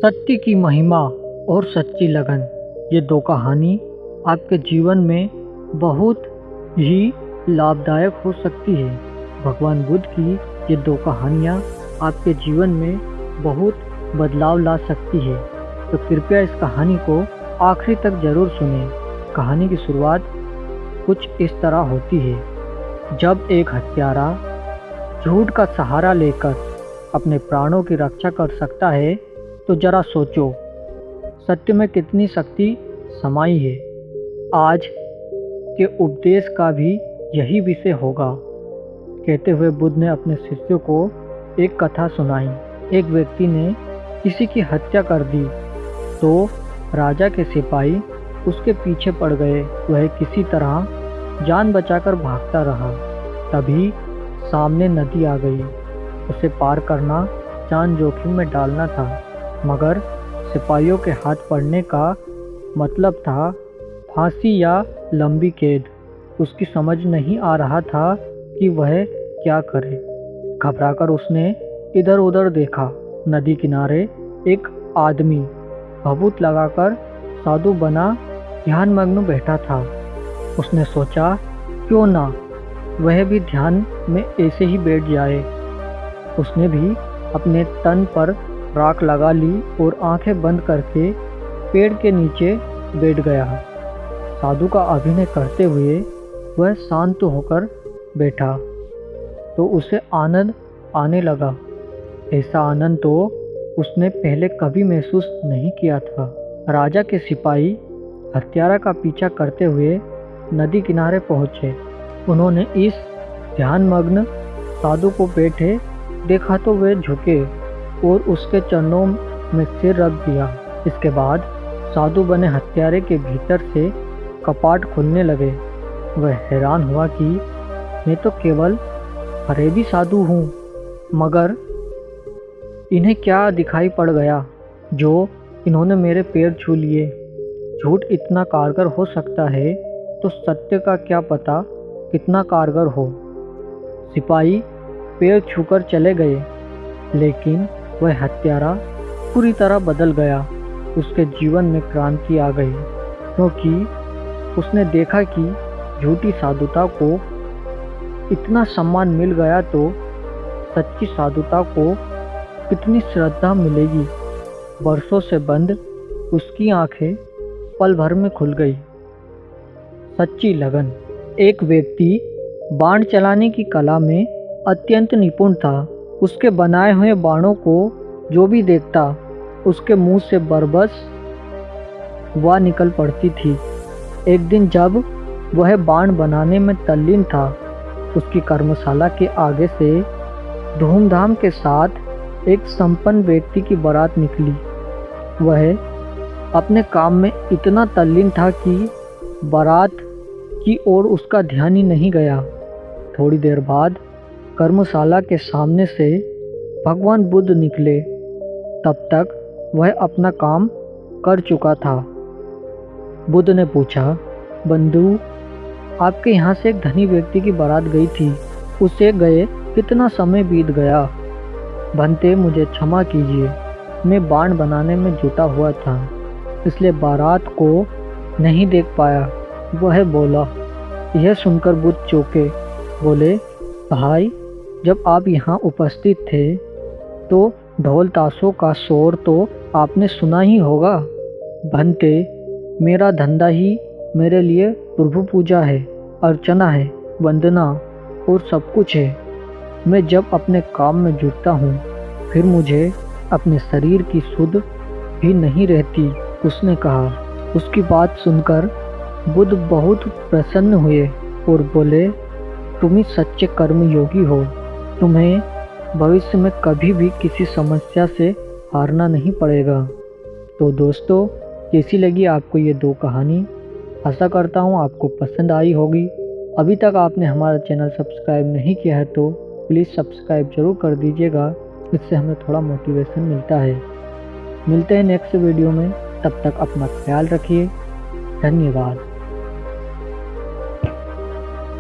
सत्य की महिमा और सच्ची लगन, ये दो कहानी आपके जीवन में बहुत ही लाभदायक हो सकती है। भगवान बुद्ध की ये दो कहानियाँ आपके जीवन में बहुत बदलाव ला सकती है। तो कृपया इस कहानी को आखिरी तक जरूर सुनें। कहानी की शुरुआत कुछ इस तरह होती है। जब एक हत्यारा झूठ का सहारा लेकर अपने प्राणों की रक्षा कर सकता है, तो जरा सोचो सत्य में कितनी शक्ति समाई है। आज के उपदेश का भी यही विषय होगा। कहते हुए बुद्ध ने अपने शिष्यों को एक कथा सुनाई। एक व्यक्ति ने किसी की हत्या कर दी तो राजा के सिपाही उसके पीछे पड़ गए। वह किसी तरह जान बचाकर भागता रहा। तभी सामने नदी आ गई। उसे पार करना जान जोखिम में डालना था, मगर सिपाहियों के हाथ पड़ने का मतलब था फांसी या लंबी कैद। उसकी समझ नहीं आ रहा था कि वह क्या करे। घबराकर उसने इधर उधर देखा। नदी किनारे एक आदमी भभूत लगाकर साधु बना ध्यानमग्न बैठा था। उसने सोचा, क्यों ना वह भी ध्यान में ऐसे ही बैठ जाए। उसने भी अपने तन पर राख लगा ली और आंखें बंद करके पेड़ के नीचे बैठ गया। साधु का अभिनय करते हुए वह शांत होकर बैठा तो उसे आनंद आने लगा। ऐसा आनंद तो उसने पहले कभी महसूस नहीं किया था। राजा के सिपाही हत्यारा का पीछा करते हुए नदी किनारे पहुंचे। उन्होंने इस ध्यानमग्न साधु को बैठे देखा तो वे झुके और उसके चरणों में सिर रख दिया। इसके बाद साधु बने हत्यारे के भीतर से कपाट खुलने लगे। वह हैरान हुआ कि मैं तो केवल फरेबी साधु हूँ, मगर इन्हें क्या दिखाई पड़ गया जो इन्होंने मेरे पैर छू लिए। झूठ इतना कारगर हो सकता है तो सत्य का क्या पता कितना कारगर हो। सिपाही पैर छूकर चले गए, लेकिन वह हत्यारा पूरी तरह बदल गया। उसके जीवन में क्रांति आ गई, क्योंकि उसने देखा कि झूठी साधुता को इतना सम्मान मिल गया तो सच्ची साधुता को कितनी श्रद्धा मिलेगी। वर्षों से बंद उसकी आंखें पल भर में खुल गई। सच्ची लगन। एक व्यक्ति बाण चलाने की कला में अत्यंत निपुण था। उसके बनाए हुए बाणों को जो भी देखता उसके मुंह से बरबस वाह निकल पड़ती थी। एक दिन जब वह बाण बनाने में तल्लीन था, उसकी कर्मशाला के आगे से धूमधाम के साथ एक संपन्न व्यक्ति की बारात निकली। वह अपने काम में इतना तल्लीन था कि बारात की ओर उसका ध्यान ही नहीं गया। थोड़ी देर बाद कर्मशाला के सामने से भगवान बुद्ध निकले। तब तक वह अपना काम कर चुका था। बुद्ध ने पूछा, बंधु, आपके यहाँ से एक धनी व्यक्ति की बारात गई थी, उसे गए कितना समय बीत गया। भंते, मुझे क्षमा कीजिए, मैं बाण बनाने में जुटा हुआ था, इसलिए बारात को नहीं देख पाया, वह बोला। यह सुनकर बुद्ध चौंके। बोले, भाई, जब आप यहाँ उपस्थित थे तो ढोल ताशों का शोर तो आपने सुना ही होगा। भंते, मेरा धंधा ही मेरे लिए प्रभु पूजा है, अर्चना है, वंदना और सब कुछ है। मैं जब अपने काम में जुटता हूँ फिर मुझे अपने शरीर की सुध भी नहीं रहती, उसने कहा। उसकी बात सुनकर बुद्ध बहुत प्रसन्न हुए और बोले, तुम ही सच्चे कर्मयोगी हो। तुम्हें भविष्य में कभी भी किसी समस्या से हारना नहीं पड़ेगा। तो दोस्तों, कैसी लगी आपको ये दो कहानी? आशा करता हूँ आपको पसंद आई होगी। अभी तक आपने हमारा चैनल सब्सक्राइब नहीं किया है तो प्लीज़ सब्सक्राइब जरूर कर दीजिएगा, इससे हमें थोड़ा मोटिवेशन मिलता है। मिलते हैं नेक्स्ट वीडियो में, तब तक अपना ख्याल रखिए। धन्यवाद।